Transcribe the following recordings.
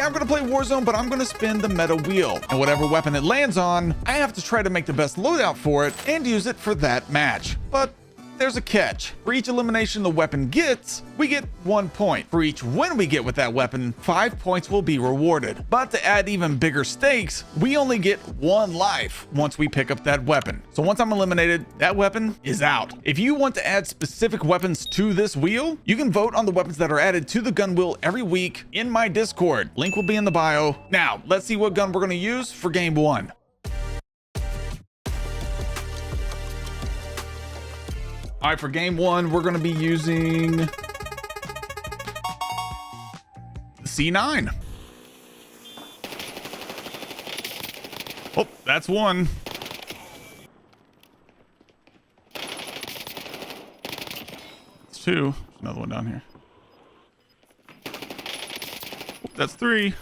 Today I'm gonna play Warzone, but I'm gonna spin the meta wheel, and whatever weapon it lands on, I have to try to make the best loadout for it and use it for that match. But there's a catch. For each elimination the weapon gets, we get 1 point. For each win we get with that weapon, 5 points will be rewarded. But to add even bigger stakes, we only get 1 life once we pick up that weapon. So once I'm eliminated, that weapon is out. If you want to add specific weapons to this wheel, you can vote on the weapons that are added to the gun wheel every week in my Discord. Link will be in the bio. Now, let's see what gun we're gonna use for game 1. All right, for game 1, we're going to be using the C9. Oh, that's one. That's 2. There's another one down here. Oh, that's 3.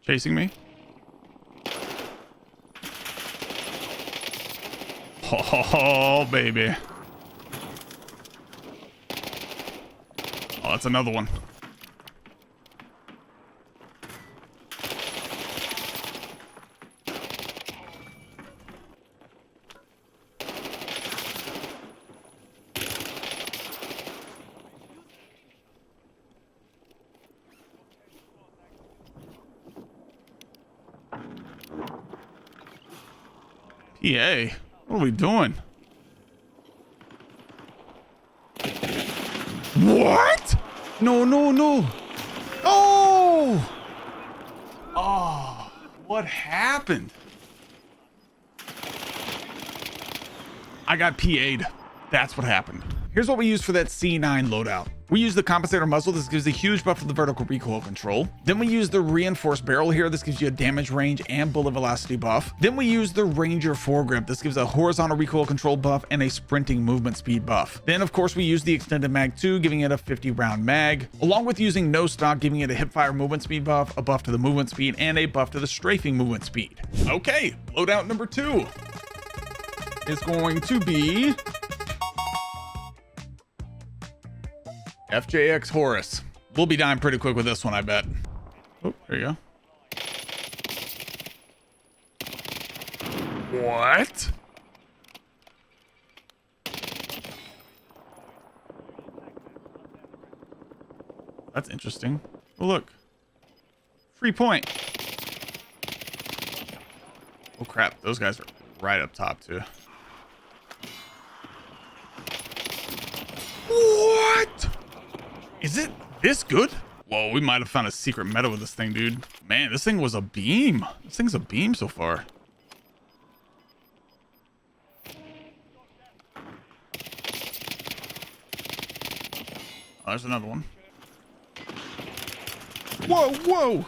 Chasing me. Oh, baby. Oh, that's another one. PA. What are we doing? What? No, no, no. Oh! Oh, what happened? I got PA'd. That's what happened. Here's what we use for that C9 loadout. We use the compensator muzzle. This gives a huge buff for the vertical recoil control. Then we use the reinforced barrel here. This gives you a damage range and bullet velocity buff. Then we use the Ranger foregrip. This gives a horizontal recoil control buff and a sprinting movement speed buff. Then of course we use the extended mag 2, giving it a 50 round mag, along with using no stock, giving it a hipfire movement speed buff, a buff to the movement speed, and a buff to the strafing movement speed. Okay, loadout number 2 is going to be FJX Horus. We'll be dying pretty quick with this one, I bet. Oh, there you go. What? That's interesting. Oh, look. Free point. Oh, crap. Those guys are right up top, too. What? Is it this good? Whoa, we might have found a secret meta with this thing, dude. Man, this thing was a beam. This thing's a beam so far. Oh, there's another one. Whoa, whoa.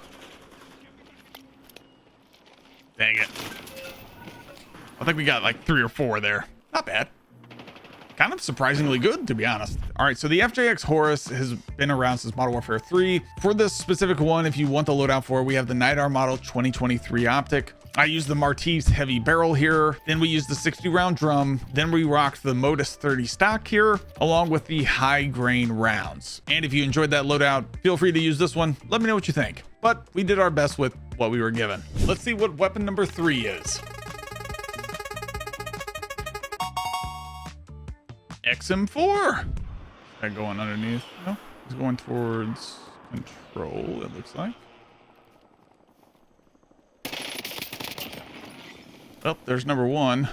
Dang it. I think we got like 3 or 4 there. Not bad. Kind of surprisingly good, to be honest. All right, so the FJX Horus has been around since Modern Warfare 3. For this specific one, if you want the loadout for it, we have the NIDAR model 2023 optic. I use the Martise heavy barrel here. Then we use the 60 round drum. Then we rock the Modus 30 stock here, along with the high grain rounds. And if you enjoyed that loadout, feel free to use this one. Let me know what you think. But we did our best with what we were given. Let's see what weapon number 3 is. XM4. Is that going underneath? No, he's going towards control, it looks like. Oh, there's number 1.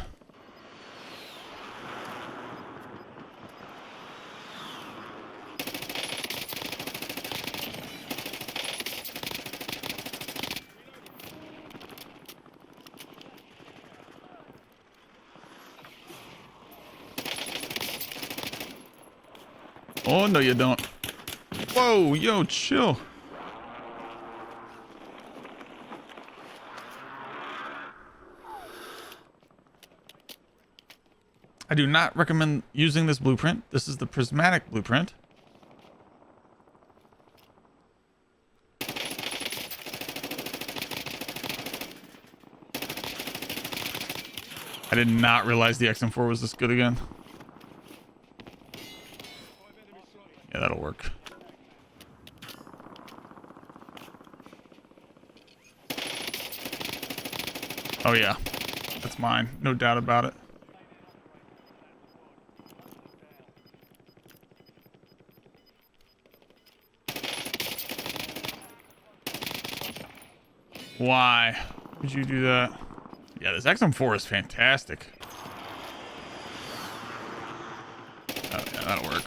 Oh, no, you don't. Whoa, yo, chill. I do not recommend using this blueprint. This is the prismatic blueprint. I did not realize the XM4 was this good again. Yeah, that'll work. Oh yeah, that's mine. No doubt about it. Why would you do that? Yeah, this XM4 is fantastic. Oh yeah, that'll work.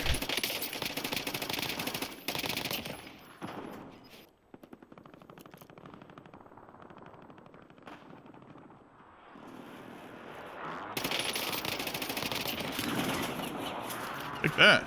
Take that.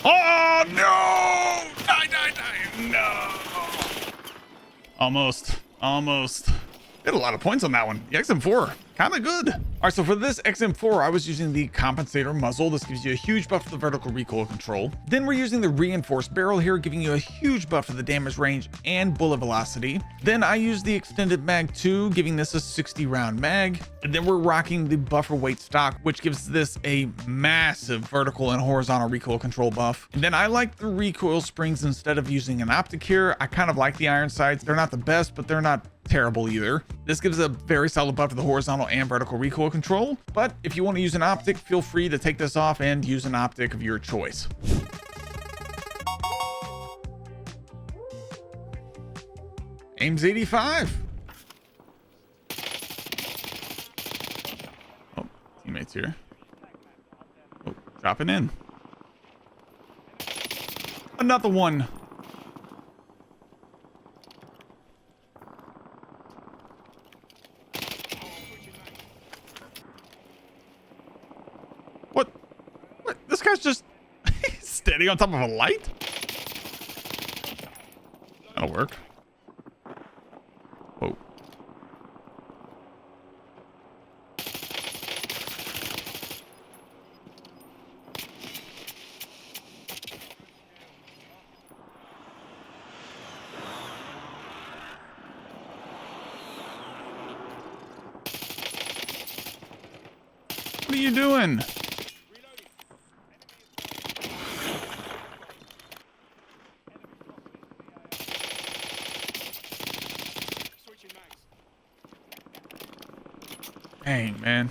Oh no! Die! No! Almost. Did a lot of points on that one. The XM4, kind of good. All right, so for this XM4, I was using the compensator muzzle. This gives you a huge buff to the vertical recoil control. Then we're using the reinforced barrel here, giving you a huge buff to the damage range and bullet velocity. Then I use the extended mag 2, giving this a 60 round mag. And then we're rocking the buffer weight stock, which gives this a massive vertical and horizontal recoil control buff. And then I like the recoil springs instead of using an optic here. I kind of like the iron sights. They're not the best, but they're not terrible either. This gives a very solid buff to the horizontal and vertical recoil control, but if you want to use an optic, feel free to take this off and use an optic of your choice. Ames 85. Oh, teammates here. Oh, dropping in. Another one. What? This guy's just standing on top of a light? That'll work. Whoa. What are you doing? Dang, man.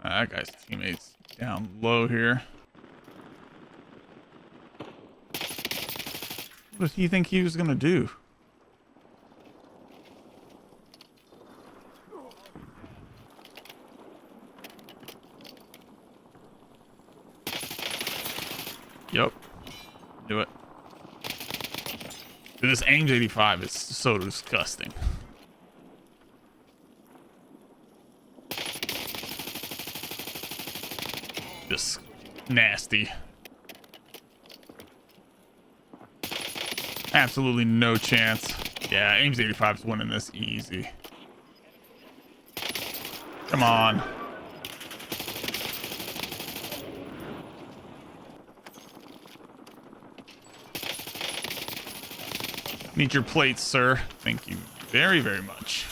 That guy's teammates down low here. What do you think he was gonna do? Yep. Do it. Dude, this Ames 85 is so disgusting. Just nasty. Absolutely no chance. Yeah, Ames 85 is winning this easy. Come on. Need your plates, sir. Thank you very, very much.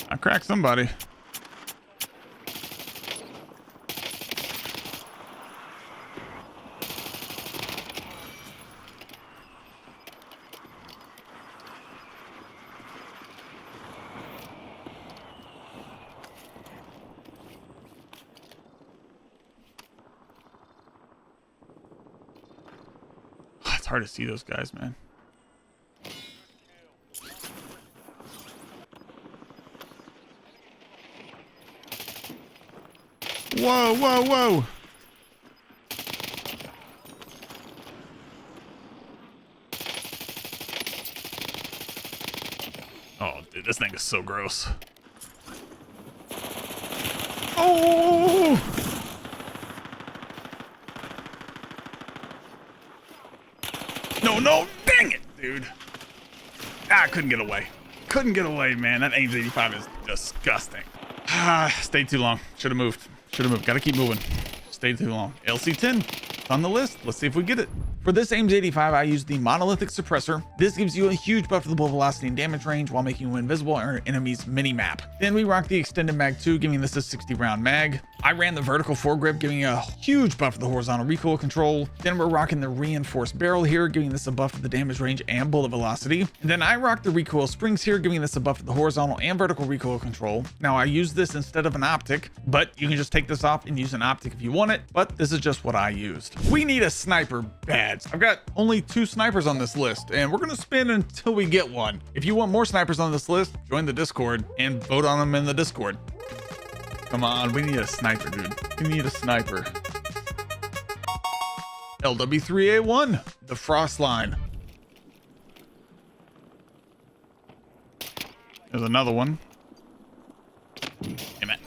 I cracked somebody. It's hard to see those guys, man. Whoa, whoa, whoa. Oh, dude, this thing is so gross. Oh! No, dang it, dude. I couldn't get away. Couldn't get away, man. That Ames 85 is disgusting. Stayed too long. Should have moved. Gotta keep moving. Stayed too long. LC10 on the list. Let's see if we get it. For this Ames 85, I used the monolithic suppressor. This gives you a huge buff to the bullet velocity and damage range while making you invisible on your enemy's mini-map. Then we rocked the extended mag 2, giving this a 60 round mag. I ran the vertical foregrip, giving a huge buff to the horizontal recoil control. Then we're rocking the reinforced barrel here, giving this a buff to the damage range and bullet velocity. And then I rocked the recoil springs here, giving this a buff to the horizontal and vertical recoil control. Now I use this instead of an optic, but you can just take this off and use an optic if you want it, but this is just what I used. We need a sniper bad. I've got only 2 snipers on this list, and we're gonna spin until we get one. If you want more snipers on this list, join the Discord and vote on them in the Discord. Come on, we need a sniper, dude. We need a sniper. LW3A1, the frost line. There's another one. Damn it.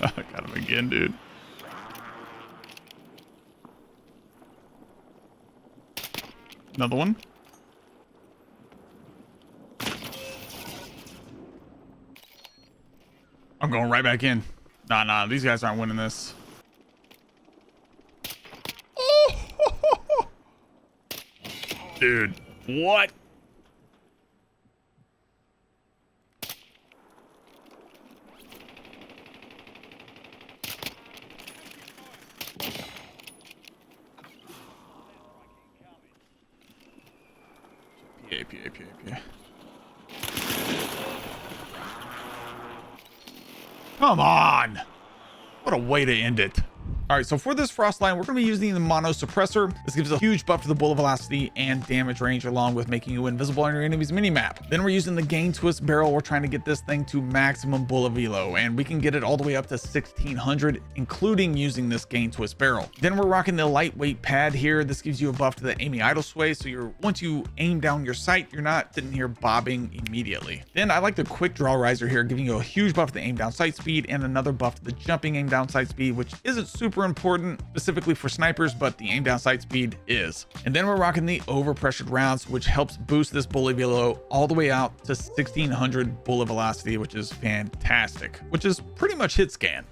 I got him again, dude. Another one. I'm going right back in. Nah, these guys aren't winning this. Oh! Dude, what? PA. Come on. What a way to end it. All right, so for this frost line, we're going to be using the mono suppressor. This gives a huge buff to the bullet velocity and damage range, along with making you invisible on your enemy's mini-map. Then we're using the gain twist barrel. We're trying to get this thing to maximum bullet velo, and we can get it all the way up to 1600, including using this gain twist barrel. Then we're rocking the lightweight pad here. This gives you a buff to the aiming idle sway, so once you aim down your sight, you're not sitting here bobbing immediately. Then I like the quick draw riser here, giving you a huge buff to the aim down sight speed and another buff to the jumping aim down sight speed, which isn't super important specifically for snipers, but the aim down sight speed is. And then we're rocking the overpressured rounds, which helps boost this bullet velo all the way out to 1600 bullet velocity, which is fantastic, which is pretty much hit scan.